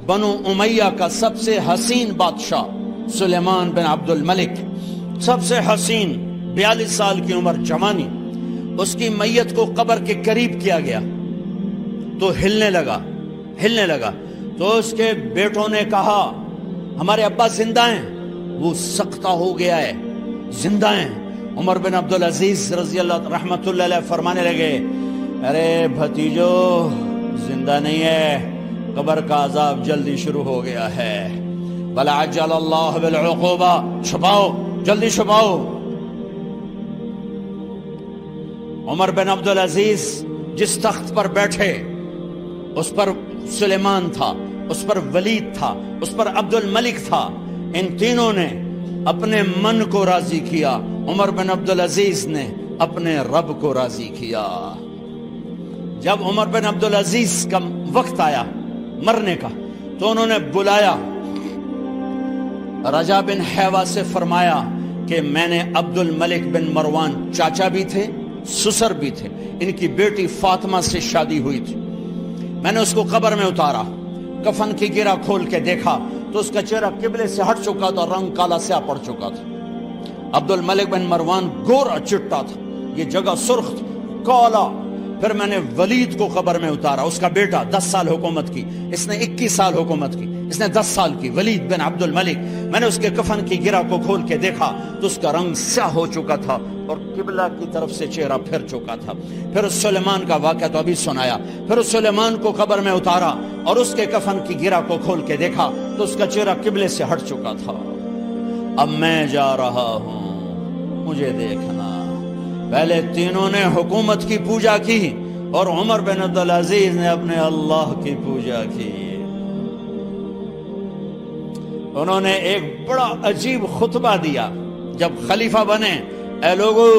بنو امیہ کا سب سے حسین بادشاہ سلیمان بن عبد الملک، سب سے حسین، 42 سال کی عمر، جوانی، اس کی میت کو قبر کے قریب کیا گیا تو ہلنے لگا تو اس کے بیٹوں نے کہا ہمارے ابا زندہ ہیں، وہ سختہ ہو گیا ہے، زندہ ہیں۔ عمر بن عبدالعزیز رضی اللہ رحمت اللہ علیہ فرمانے لگے ارے بھتیجو زندہ نہیں ہے، قبر کا عذاب جلدی شروع ہو گیا ہے، بل عجل اللہ بالعقوبہ، چھپاؤ، جلدی چھپاؤ۔ عمر بن عبدالعزیز جس تخت پر بیٹھے اس پر سلیمان تھا، اس پر ولید تھا، اس پر عبد الملک تھا، ان تینوں نے اپنے من کو راضی کیا، عمر بن عبدالعزیز نے اپنے رب کو راضی کیا۔ جب عمر بن عبدالعزیز کا وقت آیا مرنے کا تو انہوں نے بلایا رجا بن حیوہ سے، فرمایا کہ میں نے عبد الملک بن مروان، چاچا بھی تھے سسر بھی تھے، ان کی بیٹی فاطمہ سے شادی ہوئی تھی، میں نے اس کو قبر میں اتارا، کفن کی گرہ کھول کے دیکھا تو اس کا چہرہ قبلے سے ہٹ چکا تھا، رنگ کالا سیاہ پڑ چکا تھا۔ عبد الملک بن مروان گورا چٹا تھا، یہ جگہ سرخ تھی، کالا۔ پھر میں نے ولید کو قبر میں اتارا، اس کا بیٹا 10 سال حکومت کی، اس نے 21 سال حکومت کی، اس نے 10 سال کی، ولید بن عبد الملک۔ میں نے اس کے کفن کی گرہ کو کھول کے دیکھا تو اس کا رنگ سیاہ ہو چکا تھا اور قبلہ کی طرف سے چہرہ پھر چکا تھا۔ پھر سلیمان کا واقعہ تو ابھی سنایا، پھر سلیمان کو قبر میں اتارا اور اس کے کفن کی گرہ کو کھول کے دیکھا تو اس کا چہرہ قبلے سے ہٹ چکا تھا۔ اب میں جا رہا ہوں، مجھے دیکھنا۔ پہلے تینوں نے حکومت کی پوجا کی اور عمر بن عبدالعزیز نے اپنے اللہ کی پوجا کی۔ انہوں نے ایک بڑا عجیب خطبہ دیا جب خلیفہ بنے، اے لوگو،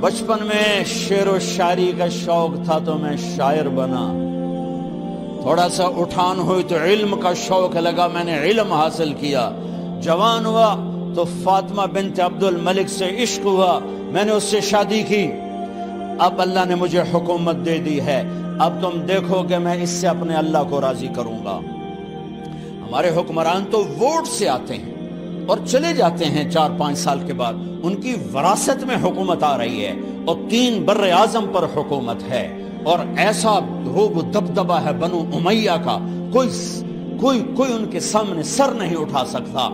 بچپن میں شعر و شاعری کا شوق تھا تو میں شاعر بنا، تھوڑا سا اٹھان ہوئی تو علم کا شوق لگا، میں نے علم حاصل کیا، جوان ہوا تو فاطمہ بنت عبد الملک سے عشق ہوا، میں نے اس سے شادی کی، اب اللہ نے مجھے حکومت دے دی ہے، اب تم دیکھو کہ میں اس سے اپنے اللہ کو راضی کروں گا۔ ہمارے حکمران تو ووٹ سے آتے ہیں اور چلے جاتے ہیں 4-5 سال کے بعد، ان کی وراثت میں حکومت آ رہی ہے اور 3 بر اعظم پر حکومت ہے، اور ایسا روب و دبدبہ ہے بنو امیہ کا، کوئی ان کے سامنے سر نہیں اٹھا سکتا۔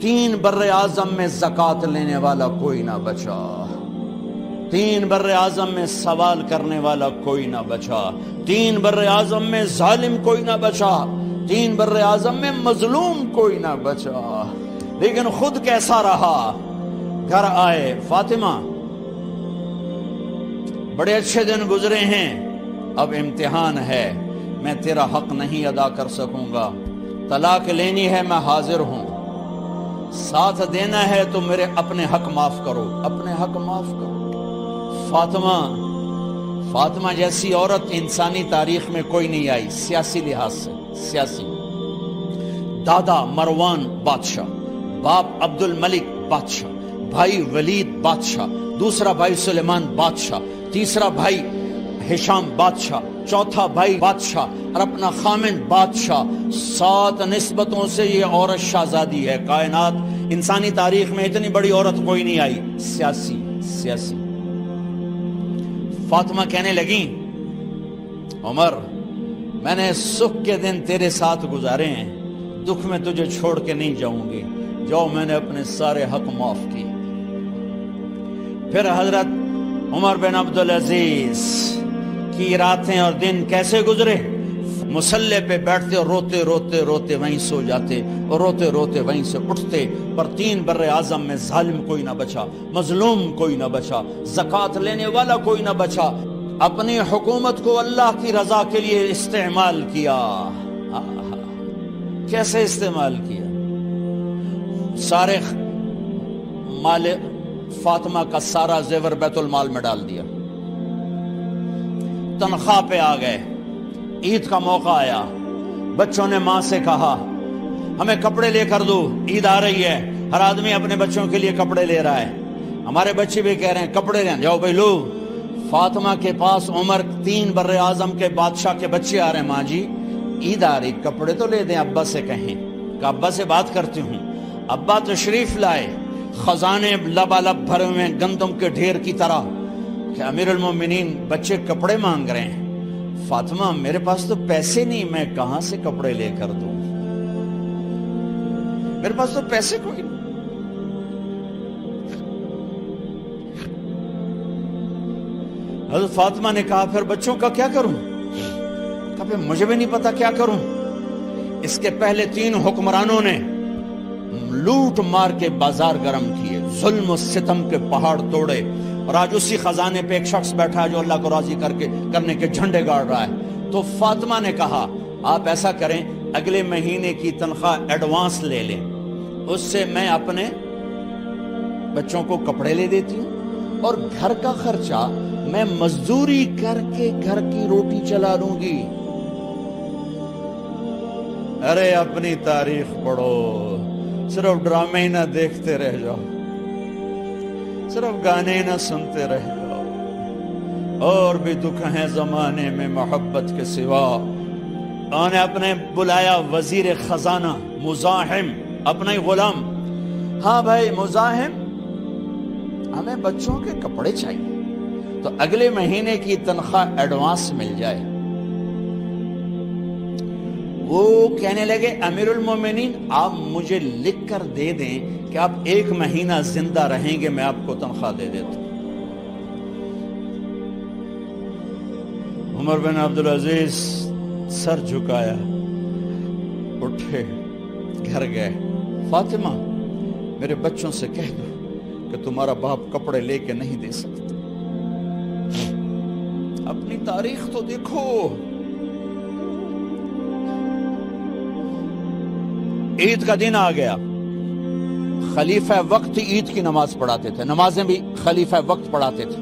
3 بر اعظم میں زکوٰۃ لینے والا کوئی نہ بچا، 3 بر اعظم میں سوال کرنے والا کوئی نہ بچا، 3 بر اعظم میں ظالم کوئی نہ بچا، 3 بر اعظم میں مظلوم کوئی نہ بچا۔ لیکن خود کیسا رہا؟ گھر آئے، فاطمہ بڑے اچھے دن گزرے ہیں، اب امتحان ہے، میں تیرا حق نہیں ادا کر سکوں گا، طلاق لینی ہے میں حاضر ہوں، ساتھ دینا ہے تو میرے اپنے حق معاف کرو، اپنے حق معاف کرو۔ فاطمہ جیسی عورت انسانی تاریخ میں کوئی نہیں آئی، سیاسی لحاظ سے، سیاسی۔ دادا مروان بادشاہ، باپ عبد الملک بادشاہ، بھائی ولید بادشاہ، دوسرا بھائی سلیمان بادشاہ، تیسرا بھائی ہشام بادشاہ، چوتھا بھائی بادشاہ اور اپنا خامن بادشاہ، 7 نسبتوں سے یہ عورت شہزادی ہے۔ کائنات انسانی تاریخ میں اتنی بڑی عورت کوئی نہیں آئی، سیاسی۔ فاطمہ کہنے لگیں عمر، میں نے سکھ کے دن تیرے ساتھ گزارے ہیں، دکھ میں تجھے چھوڑ کے نہیں جاؤں گی، جو میں نے اپنے سارے حق معاف کیے۔ پھر حضرت عمر بن عبدالعزیز کی راتیں اور دن کیسے گزرے؟ مسلح پہ بیٹھتے اور روتے وہیں سو جاتے اور روتے وہیں سے اٹھتے، پر 3 بر اعظم میں ظالم کوئی نہ بچا، مظلوم کوئی نہ بچا، زکوٰۃ لینے والا کوئی نہ بچا، اپنی حکومت کو اللہ کی رضا کے لیے استعمال کیا۔ کیسے استعمال کیا؟ سارے مال فاطمہ کا سارا زیور بیت المال میں ڈال دیا، تنخواہ پہ آ گئے، عید کا موقع آیا، بچوں نے ماں سے کہا ہمیں کپڑے لے کر دو، عید آ رہی ہے، ہر آدمی اپنے بچوں کے لیے کپڑے لے رہا ہے، ہمارے بچے بھی کہہ رہے ہیں کپڑے لیں، جاؤ بھائی لو۔ فاطمہ کے پاس عمر 3 بر اعظم کے بادشاہ کے بچے آ رہے ہیں، ماں جی عید آ رہی، کپڑے تو لے دیں، ابا سے کہیں کہ ابا سے بات کرتی ہوں۔ ابا تشریف لائے، خزانے لبالب بھرے ہوئے ہیں گندم کے ڈھیر کی طرح، کہ امیر المومنین بچے کپڑے مانگ رہے ہیں۔ فاطمہ میرے پاس تو پیسے نہیں، میں کہاں سے کپڑے لے کر دوں، میرے پاس تو پیسے کوئی نہیں۔ حضرت فاطمہ نے کہا پھر بچوں کا کیا کروں؟ کہا پھر مجھے بھی نہیں پتا کیا کروں۔ اس کے پہلے 3 حکمرانوں نے لوٹ مار کے بازار گرم کیے، ظلم و ستم کے پہاڑ توڑے، اور آج اسی خزانے پہ ایک شخص بیٹھا ہے جو اللہ کو راضی کرنے کے جھنڈے گاڑ رہا ہے۔ تو فاطمہ نے کہا آپ ایسا کریں، اگلے مہینے کی تنخواہ ایڈوانس لے لیں، اس سے میں اپنے بچوں کو کپڑے لے دیتی ہوں، اور گھر کا خرچہ میں مزدوری کر کے گھر کی روٹی چلا لوں گی۔ ارے اپنی تاریخ پڑھو، صرف ڈرامے ہی نہ دیکھتے رہ جاؤ، صرف گانے ہی نہ سنتے رہ جاؤ، اور بھی دکھ ہیں زمانے میں محبت کے سوا۔ انہوں نے اپنے بلایا وزیر خزانہ مزاحم، اپنا ہی غلام، ہاں بھائی مزاحم، ہمیں بچوں کے کپڑے چاہیے، تو اگلے مہینے کی تنخواہ ایڈوانس مل جائے۔ وہ کہنے لگے امیر المومنین آپ مجھے لکھ کر دے دیں کہ آپ 1 مہینہ زندہ رہیں گے، میں آپ کو تنخواہ دے دیتا ہوں۔ عمر بن عبدالعزیز سر جھکایا، اٹھے، گھر گئے، فاطمہ میرے بچوں سے کہہ دو کہ تمہارا باپ کپڑے لے کے نہیں دے سکتا۔ اپنی تاریخ تو دیکھو۔ عید کا دن آ گیا، خلیفہ وقت عید کی نماز پڑھاتے تھے، نمازیں بھی خلیفہ وقت پڑھاتے تھے۔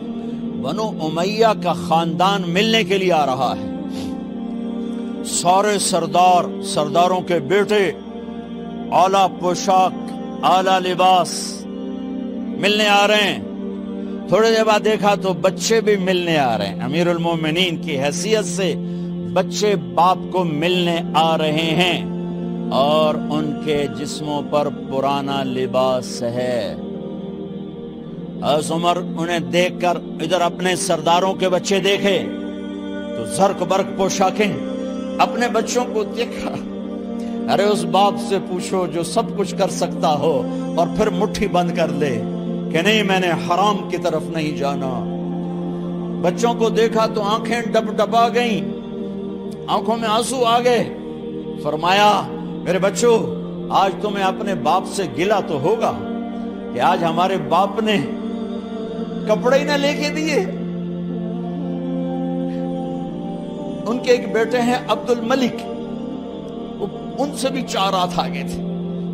بنو امیہ کا خاندان ملنے کے لیے آ رہا ہے، سارے سرداروں کے بیٹے اعلیٰ پوشاک، اعلیٰ لباس ملنے آ رہے ہیں۔ تھوڑے دیر بعد دیکھا تو بچے بھی ملنے آ رہے ہیں، امیر المومنین کی حیثیت سے بچے باپ کو ملنے آ رہے ہیں، اور ان کے جسموں پر پرانا لباس ہے۔ حضرت عمر انہیں دیکھ کر ادھر اپنے سرداروں کے بچے دیکھے تو زرق برق پوشاکیں، اپنے بچوں کو دیکھا۔ ارے اس باپ سے پوچھو جو سب کچھ کر سکتا ہو اور پھر مٹھی بند کر لے کہ نہیں میں نے حرام کی طرف نہیں جانا۔ بچوں کو دیکھا تو آنکھیں ڈب ڈبا گئیں، آنکھوں میں آنسو آ گئے۔ فرمایا میرے بچوں آج تمہیں اپنے باپ سے گلہ تو ہوگا کہ آج ہمارے باپ نے کپڑے ہی نہ لے کے دیے۔ ان کے ایک بیٹے ہیں عبد الملک، ان سے بھی 4 ہاتھ آگے تھے،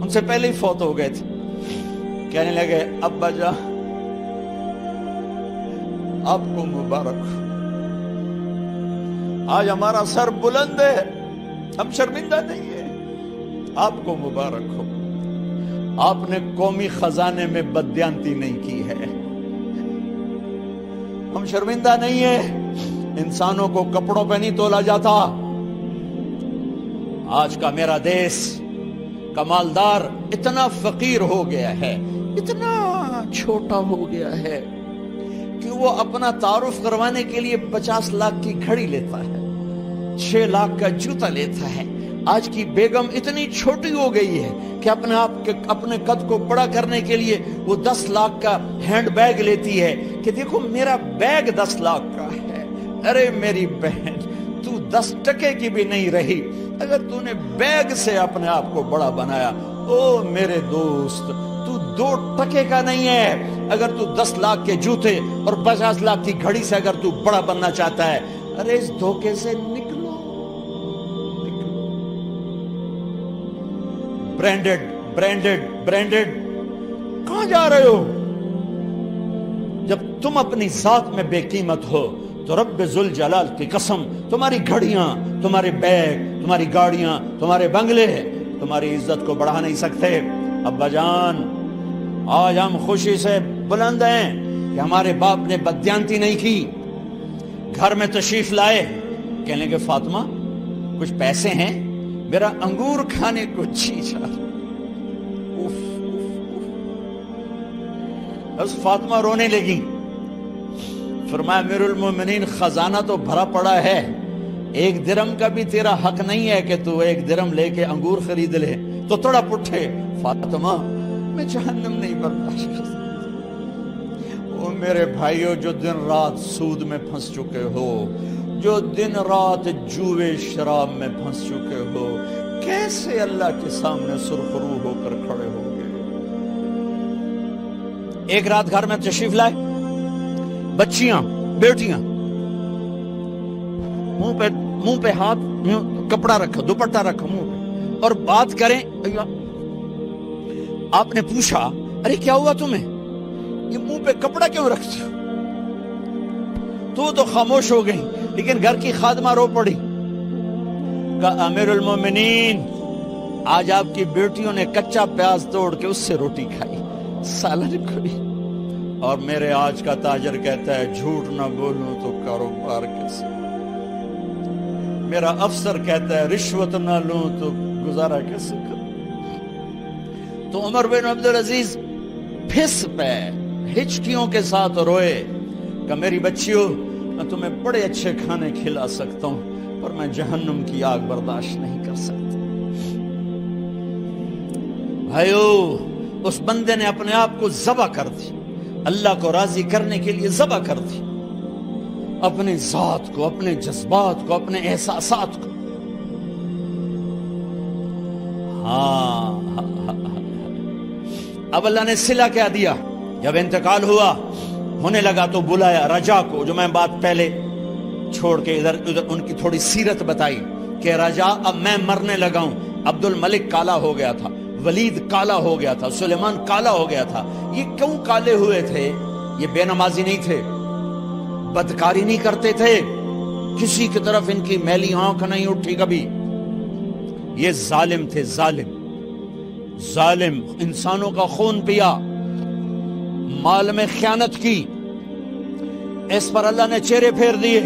ان سے پہلے ہی فوت ہو گئے تھے۔ کہنے لگے ابا جان آپ کو مبارک ہو، آج ہمارا سر بلند ہے، ہم شرمندہ نہیں ہیں، آپ کو مبارک ہو، آپ نے قومی خزانے میں بددیانتی نہیں کی ہے، ہم شرمندہ نہیں ہیں، انسانوں کو کپڑوں پہ نہیں تولا جاتا۔ آج کا میرا دیس کا مالدار اتنا فقیر ہو گیا ہے، اتنا چھوٹا ہو گیا ہے کہ وہ اپنا تعارف کروانے کے لیے 50 لاکھ کی گھڑی لیتا ہے، 6 لاکھ کا جوتا لیتا ہے۔ آج کی بیگم اتنی چھوٹی ہو گئی ہے کہ اپنے قد کو بڑا کرنے کے لیے وہ 10 لاکھ کا ہینڈ بیگ لیتی ہے کہ دیکھو میرا بیگ 10 لاکھ کا ہے۔ ارے میری بہن تو 10 ٹکے کی بھی نہیں رہی اگر تو نے بیگ سے اپنے آپ کو بڑا بنایا۔ او میرے دوست تو 2 ٹکے کا نہیں ہے اگر تو 10 لاکھ کے جوتے اور 50 لاکھ کی گھڑی سے اگر تو بڑا بننا چاہتا ہے۔ ارے اس دھوکے سے نکلو۔ برینڈڈ کہاں جا رہے ہو؟ جب تم اپنی ذات میں بے قیمت ہو تو رب ذوالجلال کی قسم تمہاری گھڑیاں، تمہارے بیگ، تمہاری گاڑیاں، تمہارے بنگلے تمہاری عزت کو بڑھا نہیں سکتے۔ ابا جان آج ہم خوشی سے بلند ہیں کہ ہمارے باپ نے بددیانتی نہیں کی۔ گھر میں تشریف لائے، کہنے لگے فاطمہ کچھ پیسے ہیں، میرا انگور کھانے کو جی چاہ رہا۔ بس فاطمہ رونے لگی، فرمایا امیر المومنین خزانہ تو بھرا پڑا ہے، 1 درم کا بھی تیرا حق نہیں ہے کہ تو 1 درم لے کے انگور خرید لے۔ تو تڑپ اٹھے، فاطمہ میں جہنم نہیں برداشت کر سکتا۔ وہ میرے بھائیو جو دن رات سود میں پھنس چکے ہو، جو دن رات جوے شراب میں پھنس چکے ہو، کیسے اللہ کے سامنے سرخرو ہو کر کھڑے ہو گے؟ ایک رات گھر میں تشریف لائے، بچیاں بیٹیاں، منہ پہ ہاتھ، کپڑا رکھا، دوپٹہ رکھا منہ پہ، اور بات کریں۔ آپ نے پوچھا ارے کیا ہوا تمہیں، یہ منہ پہ کپڑا کیوں رکھتی ہو؟ تو خاموش ہو گئی، لیکن گھر کی خادمہ رو پڑی، کہا امیر المومنین آج آپ کی بیٹیوں نے کچا پیاز توڑ کے اس سے روٹی کھائی، سالن کھائی، اور میرے آج کا تاجر کہتا ہے جھوٹ نہ بولوں تو کاروبار کیسے، میرا افسر کہتا ہے رشوت نہ لوں تو گزارا کیسے کروں۔ تو عمر بن عبدالعزیز پھس پہ ہچکیوں کے ساتھ روئے کہ میری بچیوں میں تمہیں بڑے اچھے کھانے کھلا سکتا ہوں، پر میں جہنم کی آگ برداشت نہیں کر سکتا۔ بھائیو، اس بندے نے اپنے آپ کو ذبح کر دی، اللہ کو راضی کرنے کے لیے ذبح کر دی، اپنے ذات کو، اپنے جذبات کو، اپنے احساسات کو۔ اب اللہ نے صلہ کیا دیا، جب انتقال ہوا ہونے لگا تو بلایا رجا کو، جو میں بات پہلے چھوڑ کے ادھر ان کی تھوڑی سیرت بتائی کہ رجا اب میں مرنے لگا ہوں۔ عبد الملک کالا ہو گیا تھا، ولید کالا ہو گیا تھا، سلیمان کالا ہو گیا تھا۔ یہ کیوں کالے ہوئے تھے؟ یہ بے نمازی نہیں تھے، بدکاری نہیں کرتے تھے، کسی کی طرف ان کی میلی آنکھ نہیں اٹھی کبھی۔ یہ ظالم تھے، ظالم، انسانوں کا خون پیا، مال میں خیانت کی، اس پر اللہ نے چہرے پھیر دیے۔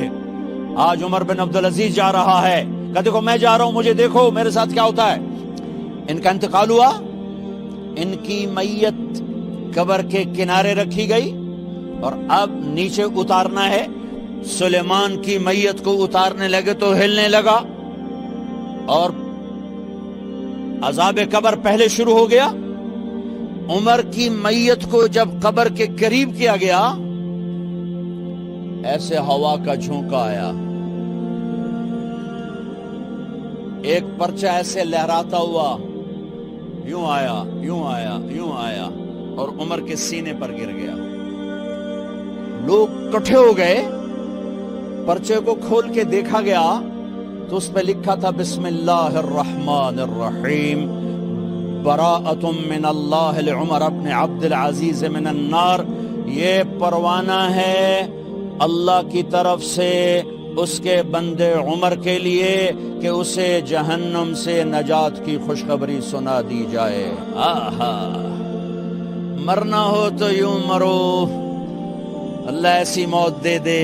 آج عمر بن عبدالعزیز جا رہا ہے کہ دیکھو میں جا رہا ہوں، مجھے دیکھو میرے ساتھ کیا ہوتا ہے۔ ان کا انتقال ہوا، ان کی میت قبر کے کنارے رکھی گئی، اور اب نیچے اتارنا ہے۔ سلیمان کی میت کو اتارنے لگے تو ہلنے لگا، اور عذاب قبر پہلے شروع ہو گیا۔ عمر کی میت کو جب قبر کے قریب کیا گیا، ایسے ہوا کا جھونکا آیا، ایک پرچہ ایسے لہراتا ہوا یوں آیا، یوں آیا، یوں آیا، اور عمر کے سینے پر گر گیا۔ لوگ کٹھے ہو گئے، پرچے کو کھول کے دیکھا گیا تو اس پہ لکھا تھا بسم اللہ الرحمن الرحیم، براءۃ من اللہ لعمر ابن عبد العزیز من النار۔ یہ پروانہ ہے اللہ کی طرف سے اس کے بندے عمر کے لیے کہ اسے جہنم سے نجات کی خوشخبری سنا دی جائے۔ آہا، مرنا ہو تو یوں مرو، اللہ ایسی موت دے دے۔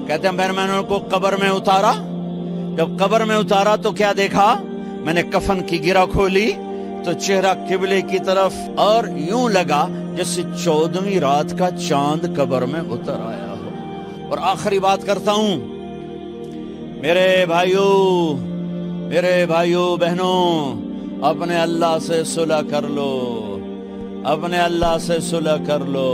کہتے ہیں پھر میں نے ان کو قبر میں اتارا، جب قبر میں اتارا تو کیا دیکھا؟ میں نے کفن کی گرہ کھولی تو چہرہ قبلے کی طرف، اور یوں لگا جیسے 14ویں رات کا چاند قبر میں اتر آیا ہو۔ اور آخری بات کرتا ہوں، میرے بھائیوں بہنوں، اپنے اللہ سے صلح کر لو، اپنے اللہ سے صلح کر لو۔